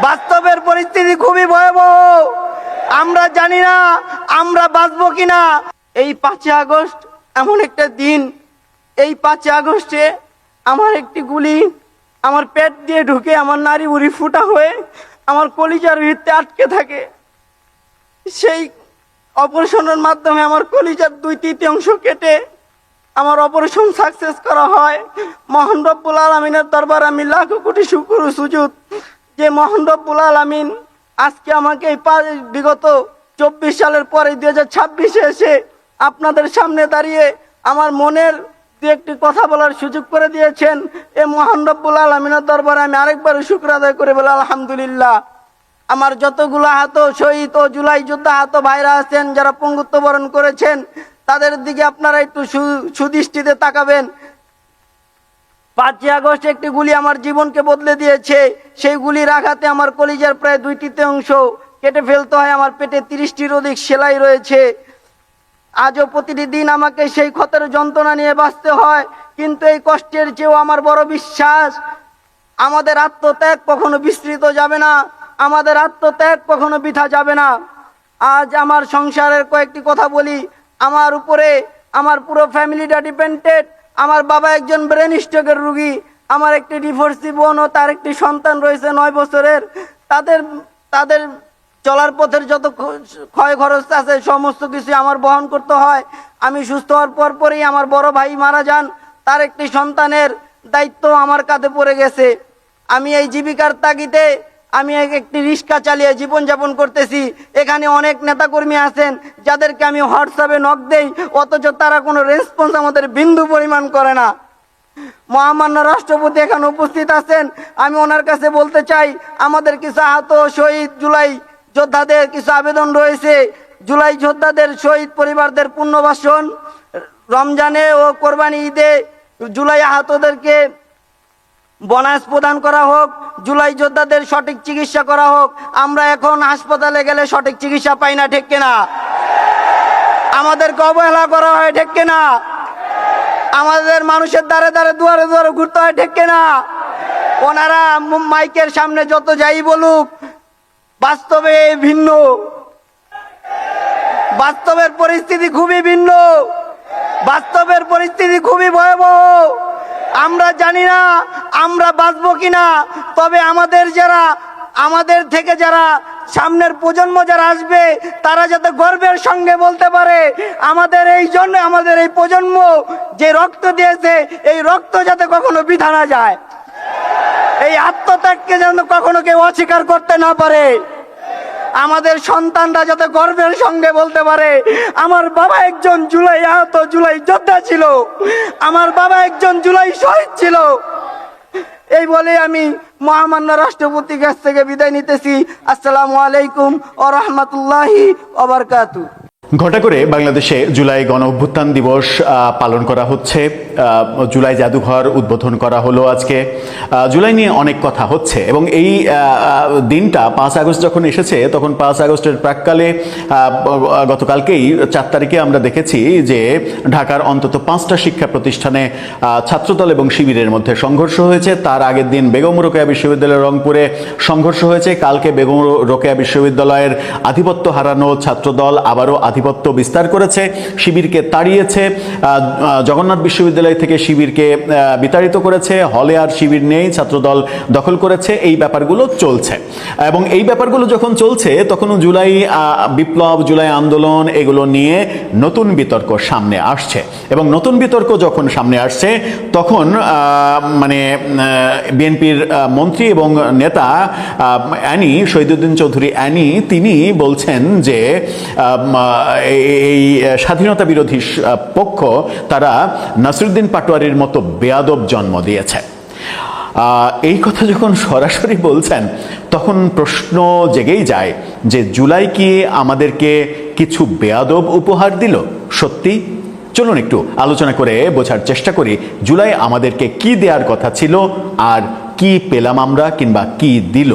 বাস্তবের পরিস্থিতি খুবই ভয়াবহ। আমরা জানি না আমরা বাঁচবো কিনা। এই 5 আগস্ট এমন একটা দিন, এই 5 আগস্টে আমার একটি গুলি আমার পেট দিয়ে ঢুকে আমার নাড়ি বুড়ি ফুটা হয়ে আমার কলিজার ভিতরে আটকে থাকে। সেই অপারেশনের মাধ্যমে আমার কলিজার 2/3 কেটে আমার অপারেশন সাকসেস করা হয়। মহান রব্বুল আলামিনের দরবার আমি লাখো কোটি শুকর ও সুজুদ যে মহান রব্বুল আলামিন আজকে আমাকে এই বিগত 24 সালের পরে 2026-এ এসে আপনাদের সামনে দাঁড়িয়ে আমার মনের দু একটি কথা বলার সুযোগ করে দিয়েছেন। এই মহান রব্বুল আলামিনের দরবারে আমি আরেকবার শুকর আদায় করে বলি আলহামদুলিল্লাহ। আমার যতগুলো আহত শহীদ ও জুলাই যোদ্ধা আহত ভাইরা আছেন যারা পঙ্গুত্ব বরণ করেছেন, তাদের দিকে আপনারা একটু সুদৃষ্টিতে তাকাবেন। 5 আগস্ট একটি গুলি আমার জীবনকে বদলে দিয়েছে। সেই গুলির আঘাতে আমার কলিজার প্রায় 2/3 কেটে ফেলতে হয়। আমার পেটে 30টির অধিক সেলাই রয়েছে। আজও প্রতিটি দিন আমাকে সেই ক্ষতের যন্ত্রণা নিয়ে বাঁচতে হয়। কিন্তু এই কষ্টের চেয়েও আমার বড় বিশ্বাস, আমাদের আত্মত্যাগ কখনো বিস্তৃত যাবে না, আমাদের আত্মত্যাগ কখনো বৃথা যাবে না। আজ আমার সংসারের কয়েকটি কথা বলি। আমার উপরে আমার পুরো ফ্যামিলিটা ডিপেন্ডেড। আমার বাবা একজন ব্রেন স্ট্রোকের রোগী। আমার একটি ডিভোর্সি বোন ও তার একটি সন্তান রয়েছে 9 বছরের। তাদের চলার পথের যত ক্ষয় খরচ আছে সমস্ত কিছু আমার বহন করতে হয়। আমি সুস্থ হওয়ার পরই আমার বড় ভাই মারা যান। তার একটি সন্তানের দায়িত্ব আমার কাঁধে পড়ে গেছে। আমি এই জীবিকার তাগিদে আমি একটি রিক্সা চালিয়ে জীবনযাপন করতেছি। এখানে অনেক নেতাকর্মী আছেন যাদেরকে আমি হোয়াটসঅ্যাপে নক দেই, অথচ তারা কোনো রেসপন্স আমাদের বিন্দু পরিমাণ করে না। মহামান্য রাষ্ট্রপতি এখানে উপস্থিত আছেন, আমি ওনার কাছে বলতে চাই আমাদের কিছু আহত শহীদ জুলাই যোদ্ধাদের কিছু আবেদন রয়েছে। জুলাই যোদ্ধাদের শহীদ পরিবারদের পুনর্বাসন, রমজানে ও কোরবানি ঈদে জুলাই আহতদেরকে বোনাস প্রদান করা হোক, জুলাই যোদ্ধাদের সঠিক চিকিৎসা করা হোক। আমরা এখন হাসপাতালে গেলে সঠিক চিকিৎসা পাই না, ঠিক কিনা? আমাদেরকে অবহেলা করা হয়, ঠিক কিনা? আমাদের মানুষের দ্বারে দ্বারে দুয়ারে দুয়ারে ঘুরতে হয়, ঠিক কিনা? ওনারা মাইকের সামনে যত যাই বলুক, বাস্তবে ভিন্ন। বাস্তবের পরিস্থিতি খুবই ভিন্ন। বাস্তবের পরিস্থিতি খুবই ভয়াবহ। আমরা জানি না আমরা বাঁচবো কিনা। তবে আমাদের থেকে যারা সামনের প্রজন্ম যারা আসবে, তারা যাতে গর্বের সঙ্গে বলতে পারে আমাদের এই প্রজন্ম যে রক্ত দিয়েছে, এই রক্ত যাতে কখনো বৃথা না যায়, এই আত্মত্যাগকে যেন কখনো কেউ অস্বীকার করতে না পারে। আমাদের সন্তানরা যাতে গর্বের সঙ্গে বলতে পারে আমার বাবা একজন জুলাই আহত জুলাই যোদ্ধা ছিল, আমার বাবা একজন জুলাই শহীদ ছিল। এই বলে আমি মহামান্য রাষ্ট্রপতির কাছ থেকে বিদায় নিতেছি। আসসালামু আলাইকুম ওয়া রাহমাতুল্লাহি ওয়া বারাকাতুহু। ঘটা করে বাংলাদেশে জুলাই গণ অভ্যুত্থান দিবস পালন করা হচ্ছে। জুলাই জাদুঘর উদ্বোধন করা হলো আজকে। জুলাই নিয়ে অনেক কথা হচ্ছে এবং এই দিনটা 5 আগস্ট যখন এসেছে, তখন 5 আগস্টের প্রাক্কালে গতকালকেই 4 তারিখে আমরা দেখেছি যে ঢাকার অন্তত 5টা শিক্ষা প্রতিষ্ঠানে ছাত্রদল এবং শিবিরের মধ্যে সংঘর্ষ হয়েছে। তার আগের দিন বেগম রোকেয়া বিশ্ববিদ্যালয়ের রংপুরে সংঘর্ষ হয়েছে। কালকে বেগম রোকেয়া বিশ্ববিদ্যালয়ের আধিপত্য হারানো ছাত্রদল আবারও আধিপত্য বিস্তার করেছে, শিবিরকে তাড়িয়েছে। জগন্নাথ বিশ্ববিদ্যালয় থেকে শিবিরকে বিতাড়িত করেছে। হলে আর শিবির নেই, ছাত্রদল দখল করেছে। এই ব্যাপারগুলো চলছে এবং এই ব্যাপারগুলো যখন চলছে তখনও জুলাই বিপ্লব, জুলাই আন্দোলন এগুলো নিয়ে নতুন বিতর্ক সামনে আসছে এবং নতুন বিতর্ক যখন সামনে আসছে তখন বিএনপির মন্ত্রী এবং নেতা অ্যানি শহীদুদ্দিন চৌধুরী অ্যানি তিনি বলছেন যে এই স্বাধীনতা বিরোধী পক্ষ তারা নাসিরুদ্দিন পাটোয়ারির মতো বেয়াদব জন্ম দিয়েছে। এই কথা যখন সরাসরি বলছেন তখন প্রশ্ন জেগেই যায় যে জুলাই কি আমাদেরকে কিছু বেয়াদব উপহার দিল? সত্যি? চলুন একটু আলোচনা করে বোঝার চেষ্টা করি জুলাই আমাদেরকে কি দেওয়ার কথা ছিল আর কি পেলাম আমরা, কিংবা কি দিল।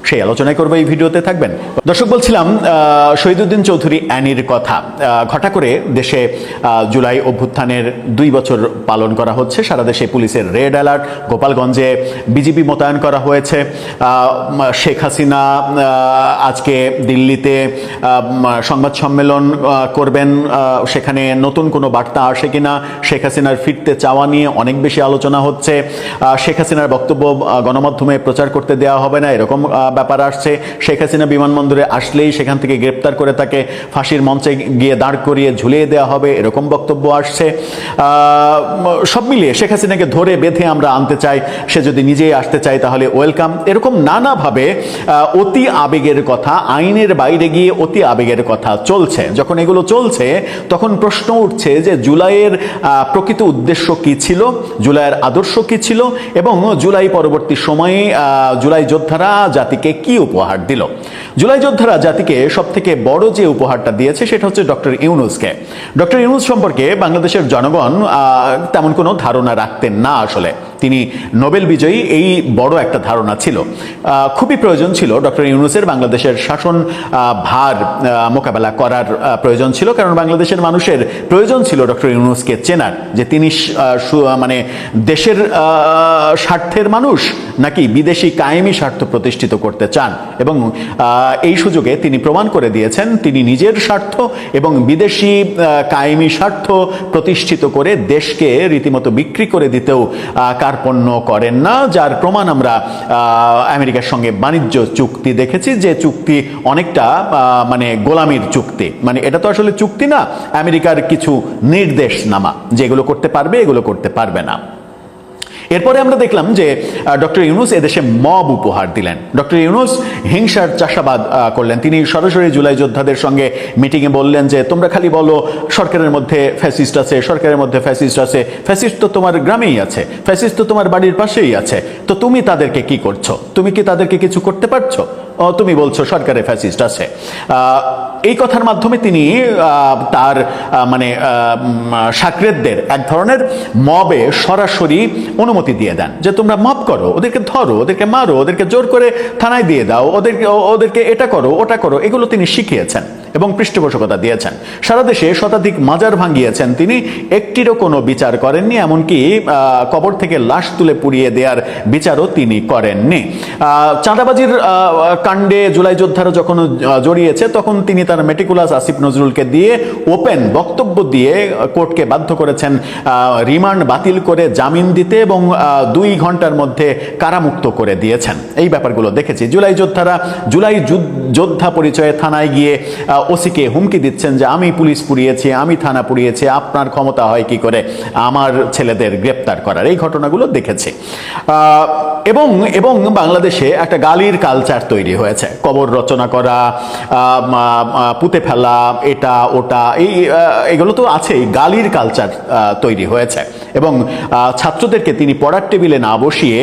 সেই আলোচনায় করবো এই ভিডিওতে, থাকবেন। দর্শক, বলছিলাম শহীদুদ্দিন চৌধুরী অ্যানির কথা। ঘটা করে দেশে জুলাই অভ্যুত্থানের 2 বছর পালন করা হচ্ছে। সারা দেশে পুলিশের রেড অ্যালার্ট, গোপালগঞ্জে বিজিবি মোতায়েন করা হয়েছে। শেখ হাসিনা আজকে দিল্লিতে সংবাদ সম্মেলন করবেন, সেখানে নতুন কোনো বার্তা আসে কিনা, শেখ হাসিনার ফিরতে চাওয়া নিয়ে অনেক বেশি আলোচনা হচ্ছে। শেখ হাসিনার বক্তব্য গণমাধ্যমে প্রচার করতে দেওয়া হবে না, এরকম ব্যাপার আসছে। শেখ হাসিনা বিমানবন্দরে আসলেই সেখান থেকে গ্রেপ্তার করে তাকে ফাঁসির মঞ্চে গিয়ে দাঁড় করিয়ে ঝুলিয়ে দেওয়া হবে, এরকম বক্তব্য আসছে। সব মিলিয়ে শেখ হাসিনাকে ধরে বেঁধে আমরা আনতে চাই, সে যদি নিজেই আসতে চায় তাহলে ওয়েলকাম, এরকম নানাভাবে অতি আবেগের কথা, আইনের বাইরে গিয়ে অতি আবেগের কথা চলছে। যখন এগুলো চলছে তখন প্রশ্ন উঠছে যে জুলাইয়ের প্রকৃত উদ্দেশ্য কি ছিল, জুলাইয়ের আদর্শ কি ছিল, এবং জুলাই পরবর্তী সময়ে জুলাই যোদ্ধারা জাতিকে কি উপহার দিল। জুলাই যোদ্ধারা জাতিকে সব থেকে বড় যে উপহারটা দিয়েছে সেটা হচ্ছে ডক্টর ইউনূসকে। ডক্টর ইউনূস সম্পর্কে বাংলাদেশের জনগণ তেমন কোনো ধারণা রাখতেন না। আসলে তিনি নোবেল বিজয়ী, এই বড় একটা ধারণা ছিল। খুবই প্রয়োজন ছিল ডক্টর ইউনূসের বাংলাদেশের শাসন ভার মোকাবেলা করার প্রয়োজন ছিল, কারণ বাংলাদেশের মানুষের প্রয়োজন ছিল ডক্টর ইউনূসকে চেনার, যে তিনি মানে দেশের স্বার্থের মানুষ নাকি বিদেশি কায়েমি স্বার্থ প্রতিষ্ঠিত করতে চান। এবং এই সুযোগে তিনি প্রমাণ করে দিয়েছেন তিনি নিজের স্বার্থ এবং বিদেশি কায়েমি স্বার্থ প্রতিষ্ঠিত করে দেশকে রীতিমতো বিক্রি করে দিতেও কার্পণ্য করেন না, যার প্রমাণ আমরা আমেরিকার সঙ্গে বাণিজ্য চুক্তি দেখেছি, যে চুক্তি অনেকটা মানে গোলামির চুক্তি। মানে এটা তো আসলে চুক্তি না, আমেরিকার কিছু নির্দেশনামা, যেগুলো করতে পারবে এগুলো করতে পারবে না। এরপরে আমরা দেখলাম যে ডক্টর ইউনূস এদেশে মব উপহার দিলেন। ডক্টর ইউনূস হিংসার চাষাবাদ করলেন। তিনি সরাসরি জুলাই যোদ্ধাদের সঙ্গে মিটিংয়ে বললেন যে তোমরা খালি বলো সরকারের মধ্যে ফ্যাসিস্ট আছে, সরকারের মধ্যে ফ্যাসিস্ট আছে, ফ্যাসিস্ট তো তোমার গ্রামেই আছে, ফ্যাসিস্ট তো তোমার বাড়ির পাশেই আছে, তো তুমি তাদেরকে কি করছো? তুমি কি তাদেরকে কিছু করতে পারছো? তুমি বলছো সরকারে ফ্যাসিস্ট আছে। এই কথার মাধ্যমে তিনি তার মানে সাকরেদদের এক ধরনের মবে সরাসরি অনুমতি দিয়ে দেন যে তোমরা মব করো, ওদেরকে ধরো, ওদেরকে মারো, ওদেরকে জোর করে থানায় দিয়ে দাও, ওদেরকে এটা করো ওটা করো, এগুলো তিনি শিখিয়েছেন এবং পৃষ্ঠপোষকতা দিয়েছেন। সারা দেশে শতাধিক মাজার ভাঙিয়েছেন তিনি, একটিরও কোনো বিচার করেননি, এমনকি কবর থেকে লাশ তুলে পুড়িয়ে দেওয়ার বিচারও তিনি করেননি। চাঁদাবাজির কাণ্ডে জুলাই যোদ্ধারা যখন জড়িয়েছে তখন তিনি তার মেটিকুলাস আসিফ নজরুলকে দিয়ে ওপেন বক্তব্য দিয়ে কোর্টকে বাধ্য করেছেন রিমান্ড বাতিল করে জামিন দিতে এবং 2 ঘন্টার মধ্যে কারামুক্ত করে দিয়েছেন। এই ব্যাপারগুলো দেখেছি। জুলাই যোদ্ধারা জুলাই যোদ্ধা পরিচয়ে থানায় গিয়ে ওসিকে হুমকি দিচ্ছেন যে আমি পুলিশ পুড়িয়েছি, আমি থানা পুড়িয়েছি, আপনার ক্ষমতা হয় কি করে আমার ছেলেদের গ্রেপ্তার করার। এই ঘটনাগুলো দেখেছি। এবং বাংলাদেশে একটা গালির কালচার তৈরি হয়েছে, কবর রচনা করা, পুঁতে ফেলা, এটা ওটা, এগুলো তো আছেই। গালির কালচার তৈরি হয়েছে এবং ছাত্রদেরকে তিনি পড়ার টেবিলে না বসিয়ে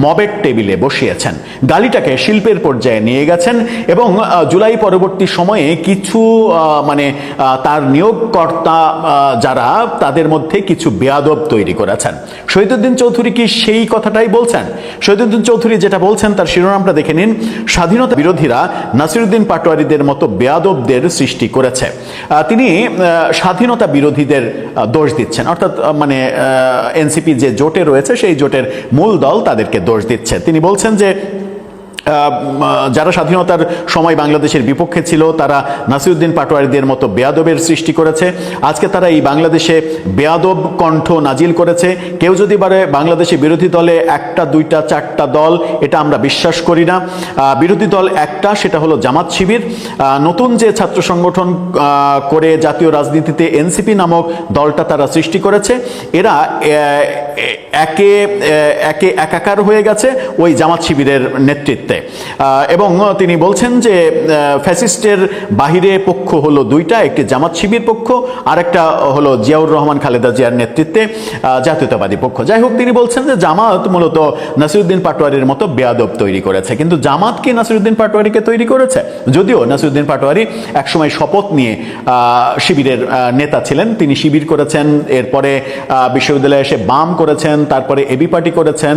মবের টেবিলে বসিয়েছেন। গালিটাকে শিল্পের পর্যায়ে নিয়ে গেছেন এবং জুলাই পরবর্তী সময়ে কিছু মানে তার নিয়োগকর্তা যারা, তাদের মধ্যে কিছু বেয়াদব তৈরি করেছেন। শহীদুদ্দিন চৌধুরী কি সেই কথাটাই বলছেন? শহীদুদ্দিন চৌধুরী যেটা বলছেন তার শিরোনামটা দেখে নিন, স্বাধীনতা বিরোধীরা নাসিরুদ্দিন পাটোয়ারিদের মতো বেয়াদবদের সৃষ্টি করেছে। তিনি স্বাধীনতা বিরোধীদের দোষ দিচ্ছেন, অর্থাৎ মানে এনসিপি যে জোটে রয়েছে সেই জোটের মূল দল তাদেরকে দোষ দিচ্ছে। তিনি বলছেন যে যারা স্বাধীনতার সময় বাংলাদেশের বিপক্ষে ছিল তারা নাসিরুদ্দিন পাটোয়ারিদের মতো বেয়াদবের সৃষ্টি করেছে। আজকে তারা এই বাংলাদেশে বেয়াদব কণ্ঠ নাজিল করেছে। কেউ যদি বলে বাংলাদেশে বিরোধী দলে 1টা 2টা 4টা দল, এটা আমরা বিশ্বাস করি না। বিরোধী দল একটা, সেটা হলো জামাত শিবির। নতুন যে ছাত্র সংগঠন করে জাতীয় রাজনীতিতে এনসিপি নামক দলটা তারা সৃষ্টি করেছে, এরা একে একাকার হয়ে গেছে ওই জামাত শিবিরের নেতৃত্বে। এবং তিনি বলছেন যে ফ্যাসিস্টের বাহিরে পক্ষ হলো 2টা, একটি জামাত শিবির পক্ষ আর একটা হলো জিয়াউর রহমান খালেদা জিয়ার নেতৃত্বে জাতীয়তাবাদী পক্ষ। যাই হোক, তিনি বলছেন যে জামাত মূলত নাসিরুদ্দিন পাটোয়ারির মতো বেয়াদব তৈরি করেছে, কিন্তু জামাত কি নাসিরুদ্দিন পাটোয়ারিকে তৈরি করেছে? যদিও নাসিরুদ্দিন পাটোয়ারি একসময় শপথ নিয়ে শিবিরের নেতা ছিলেন, তিনি শিবির করেছেন, এরপরে বিশ্ববিদ্যালয়ে এসে বাম করেছেন, তারপরে এবি পার্টি করেছেন,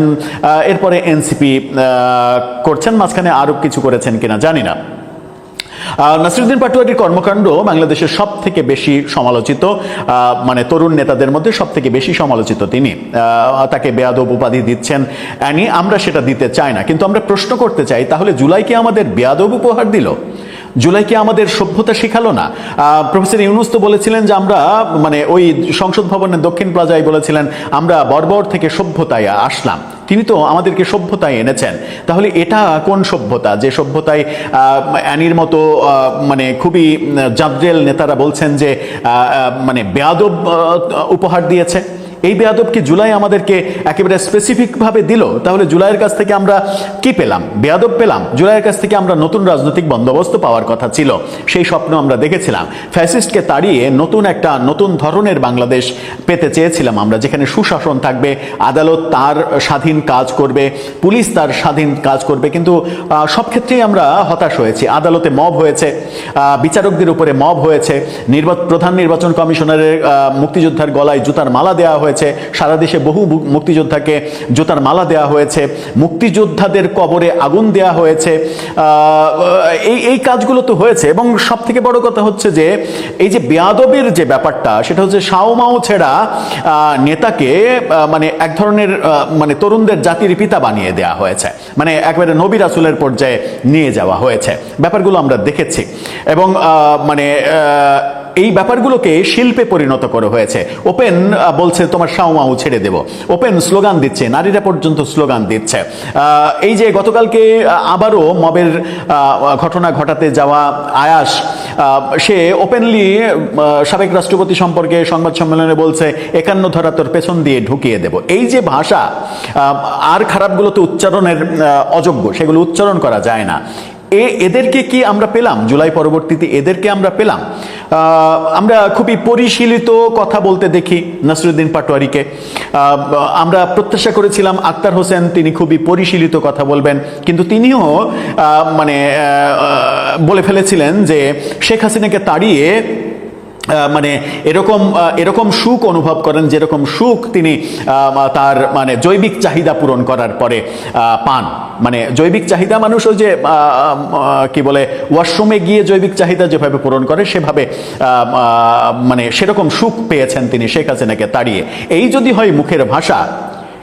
এরপরে এনসিপি করছেন করেছেন, মাঝখানে আরো কিছু করেছেন কিনা জানি না। নাসিরুদ্দিন পাটোয়ারির কর্মকাণ্ড বাংলাদেশের সব থেকে বেশি সমালোচিত, মানে তরুণ নেতাদের মধ্যে সব থেকে বেশি সমালোচিত তিনি। তাকে বেয়াদব উপাধি দিচ্ছেন অ্যানি, আমরা সেটা দিতে চাই না, কিন্তু আমরা প্রশ্ন করতে চাই, তাহলে জুলাই কি আমাদের বেয়াদব উপহার দিল? জুলাই কি আমাদের সভ্যতা শেখালো না? প্রফেসর ইউনুস তো বলেছিলেন যে আমরা, মানে ওই সংসদ ভবনের দক্ষিণ প্লাজায় বলেছিলেন আমরা বর্বর থেকে সভ্যতায় আসলাম। তিনি তো আমাদেরকে সভ্যতায় এনেছেন। তাহলে এটা কোন সভ্যতা, যে সভ্যতায় অ্যানির মতো মানে খুবই জাদ্রেল নেতারা বলছেন যে মানে বেয়াদব উপহার দিয়েছে? এই বেয়াদব কি জুলাই আমাদেরকে একেবারে স্পেসিফিকভাবে দিল? তাহলে জুলাইয়ের কাছ থেকে আমরা কি পেলাম? বেয়াদব পেলাম। জুলাইয়ের কাছ থেকে আমরা নতুন রাজনৈতিক বন্দোবস্ত পাওয়ার কথা ছিল, সেই স্বপ্ন আমরা দেখেছিলাম। ফ্যাসিস্টকে তাড়িয়ে নতুন ধরনের বাংলাদেশ পেতে চেয়েছিলাম আমরা, যেখানে সুশাসন থাকবে, আদালত তার স্বাধীন কাজ করবে, পুলিশ তার স্বাধীন কাজ করবে। কিন্তু সব ক্ষেত্রেই আমরা হতাশ হয়েছি। আদালতে মব হয়েছে, বিচারকদের উপরে মব হয়েছে, প্রধান নির্বাচন কমিশনারের মুক্তিযোদ্ধার গলায় জুতার মালা দেওয়া হয়েছে, সারা দেশে বহু মুক্তিযোদ্ধাকে জুতার মালা দেওয়া হয়েছে, মুক্তিযোদ্ধাদের কবরে আগুন দেওয়া হয়েছে। এই কাজগুলো তো হয়েছে। এবং সব থেকে বড় কথা হচ্ছে যে এই যে বেয়াদবের যে ব্যাপারটা, সেটা হচ্ছে সাও ছেড়া নেতাকে মানে এক ধরনের মানে তরুণদের জাতির পিতা বানিয়ে দেওয়া হয়েছে, মানে একবারে নবী রাসূলের পর্যায়ে নিয়ে যাওয়া হয়েছে। ব্যাপারগুলো আমরা দেখেছি এবং মানে এই ব্যাপারগুলোকে শিল্পে পরিণত করা হয়েছে। ওপেন বলছে তোমার সাউমাউ ছেড়ে দেব, ওপেন স্লোগান দিচ্ছে, নারীরা পর্যন্ত স্লোগান দিচ্ছে। এই যে গতকালকে আবারও মবের ঘটনা ঘটাতে যাওয়া আয়াস, সে ওপেনলি সাবেক রাষ্ট্রপতি সম্পর্কে সংবাদ সম্মেলনে বলছে 51 ধারা তোর পেছন দিয়ে ঢুকিয়ে দেব। এই যে ভাষা, আর খারাপগুলো তো উচ্চারণের অযোগ্য, সেগুলো উচ্চারণ করা যায় না। এদেরকে কি আমরা পেলাম জুলাই পরবর্তীতে? এদেরকে আমরা পেলাম? আমরা খুবই পরিশীলিত কথা বলতে দেখি নাসিরুদ্দিন পাটোয়ারিকে। আমরা প্রত্যাশা করেছিলাম আক্তার হোসেন তিনি খুবই পরিশীলিত কথা বলবেন, কিন্তু তিনিও মানে বলে ফেলেছিলেন যে শেখ হাসিনাকে তাড়িয়ে মানে এরকম সুখ অনুভব করেন যেরকম সুখ তিনি তার মানে জৈবিক চাহিদা পূরণ করার পরে পান। মানে জৈবিক চাহিদা মানুষ ওই যে কি বলে ওয়াশরুমে গিয়ে জৈবিক চাহিদা যেভাবে পূরণ করে সেভাবে মানে সেরকম সুখ পেয়েছেন তিনি শেখ হাসিনাকে তাড়িয়ে। এই যদি হয় মুখের ভাষা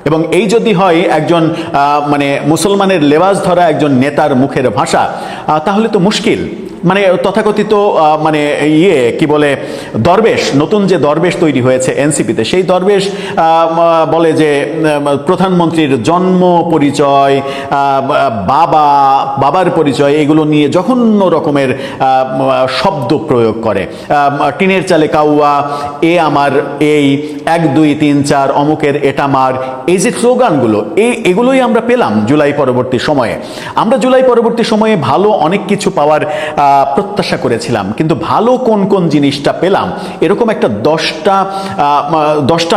এবং এই যদি হয় একজন মানে মুসলমানের লেবাস ধরা একজন নেতার মুখের ভাষা, তাহলে তো মুশকিল। মানে তথাকথিত মানে কি বলে দরবেশ, নতুন যে দরবেশ তৈরি হয়েছে এনসিপিতে, সেই দরবেশ বলে যে প্রধানমন্ত্রীর জন্ম পরিচয়, বাবার পরিচয়, এগুলো নিয়ে জঘন্য রকমের শব্দ প্রয়োগ করে। টিনের চালে কাউয়া, এ আমার, এই 1 2 3 4 অমুকের এটা মার, এই যে স্লোগানগুলো, এগুলোই আমরা পেলাম জুলাই পরবর্তী সময়ে। আমরা জুলাই পরবর্তী সময়ে ভালো অনেক কিছু পাওয়ার প্রত্যাশা করেছিলাম, কিন্তু ভালো কোন কোন জিনিসটা পেলাম এরকম একটা 10টা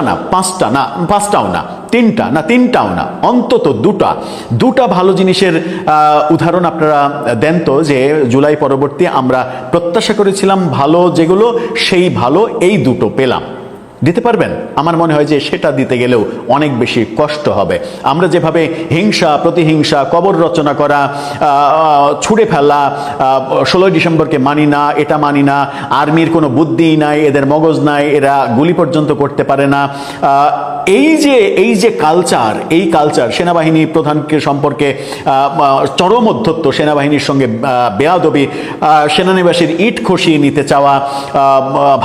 না 5টা না 5টাও না 3টা না 3টাও না, অন্তত 2টা ভালো জিনিসের উদাহরণ আপনারা দেন তো, যে জুলাই পরবর্তী আমরা প্রত্যাশা করেছিলাম ভালো যেগুলো, সেই ভালো এই 2টো পেলাম। দিতে পারবেন? আমার মনে হয় যে সেটা দিতে গেলেও অনেক বেশি কষ্ট হবে। আমরা যেভাবে হিংসা প্রতিহিংসা, কবর রচনা করা, ছুঁড়ে ফেলা, 16 ডিসেম্বরকে মানি না, এটা মানি না, আর্মির কোনো বুদ্ধিই নাই, এদের মগজ নাই, এরা গুলি পর্যন্ত করতে পারে না, এই যে কালচার, এই কালচার সেনাবাহিনী প্রধানকে সম্পর্কে চরম অধ্যত্ত, সেনাবাহিনীর সঙ্গে বেয়াদবি, সেনানিবাসের ইট খসিয়ে নিতে চাওয়া,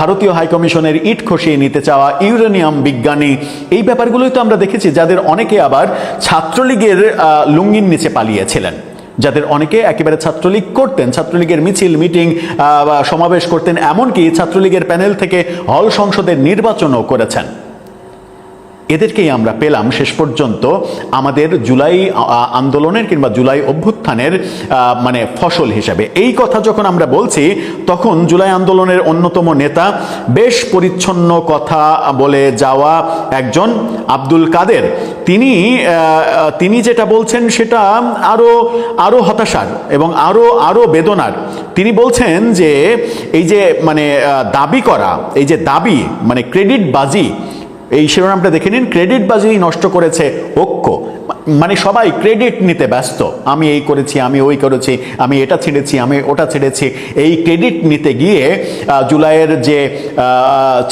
ভারতীয় হাইকমিশনের ইট খসিয়ে নিতে চাওয়া, ইউরেনিয়াম বিজ্ঞানী, এই ব্যাপারগুলোই তো আমরা দেখেছি, যাদের অনেকে আবার ছাত্রলীগের লুঙ্গির নিচে পালিয়েছিলেন, যাদের অনেকে একেবারে ছাত্রলীগ করতেন, ছাত্রলীগের মিছিল মিটিং সমাবেশ করতেন, এমনকি ছাত্রলীগের প্যানেল থেকে হল সংসদের নির্বাচনও করেছেন। এদেরকেই আমরা পেলাম শেষ পর্যন্ত আমাদের জুলাই আন্দোলনের কিংবা জুলাই অভ্যুত্থানের মানে ফসল হিসাবে। এই কথা যখন আমরা বলছি, তখন জুলাই আন্দোলনের অন্যতম নেতা, বেশ পরিচ্ছন্ন কথা বলে যাওয়া একজন আব্দুল কাদের, তিনি যেটা বলছেন সেটা আরো হতাশার এবং আরো বেদনার। তিনি বলছেন যে এই যে মানে দাবি করা, এই যে দাবি মানে ক্রেডিট বাজি, এই শিরোনামটা দেখে নিন, ক্রেডিট বাজি নষ্ট করেছে ঐক্য। মানে সবাই ক্রেডিট নিতে ব্যস্ত। আমি এই করেছি, আমি ওই করেছি, আমি এটা ছেড়েছি, আমি ওটা ছেড়েছি। এই ক্রেডিট নিতে গিয়ে জুলাইয়ের যে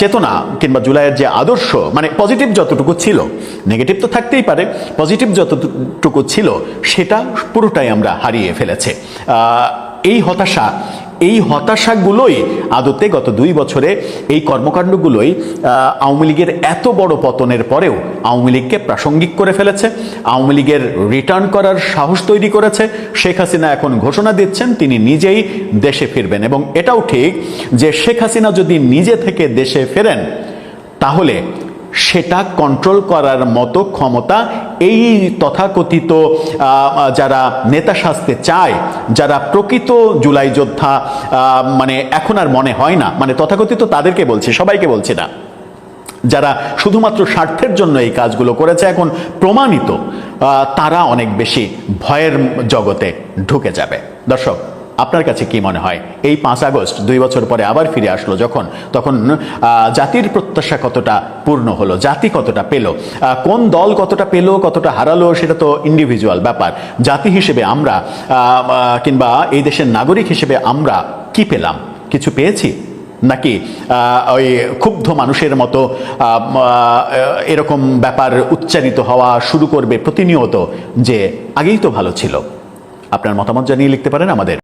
চেতনা কিংবা জুলাইয়ের যে আদর্শ, মানে পজিটিভ যতটুকু ছিল, নেগেটিভ তো থাকতেই পারে, পজিটিভ যতটুকু ছিল সেটা পুরোটাই আমরা হারিয়ে ফেলেছে। এই হতাশাগুলোই আদতে গত 2 বছরে এই কর্মকাণ্ডগুলোই আওয়ামী লীগের এত বড় পতনের পরেও আওয়ামী লীগকে প্রাসঙ্গিক করে ফেলেছে, আওয়ামী লীগের রিটার্ন করার সাহস তৈরি করেছে। শেখ হাসিনা এখন ঘোষণা দিচ্ছেন তিনি নিজেই দেশে ফিরবেন, এবং এটাও ঠিক যে শেখ হাসিনা যদি নিজে থেকে দেশে ফেরেন তাহলে সেটা কন্ট্রোল করার মতো ক্ষমতা এই তথাকথিত যারা নেতা সাজতে চায়, যারা প্রকৃত জুলাই যোদ্ধা, মানে এখন আর মনে হয় না, মানে তথাকথিত তাদেরকে বলছি, সবাইকে বলছি না, যারা শুধুমাত্র স্বার্থের জন্য এই কাজগুলো করেছে এখন প্রমাণিত, তারা অনেক বেশি ভয়ের জগতে ঢুকে যাবে। দর্শক, আপনার কাছে কি মনে হয় এই 5 আগস্ট 2 বছর পরে আবার ফিরে আসলো তখন জাতির প্রত্যাশা কতটা পূর্ণ হলো, জাতি কতটা পেল, কোন দল কতটা পেল, কতটা হারালো, সেটা তো ইন্ডিভিজুয়াল ব্যাপার। জাতি হিসেবে আমরা কিংবা এই দেশের নাগরিক হিসেবে আমরা কি পেলাম? কিছু পেয়েছি, নাকি ওই ক্ষুব্ধ মানুষের মতো এরকম ব্যাপার উচ্চারিত হওয়া শুরু করবে প্রতিনিয়ত যে আগেই তো ভালো ছিল? আপনার মতামত জানিয়ে লিখতে পারেন আমাদের।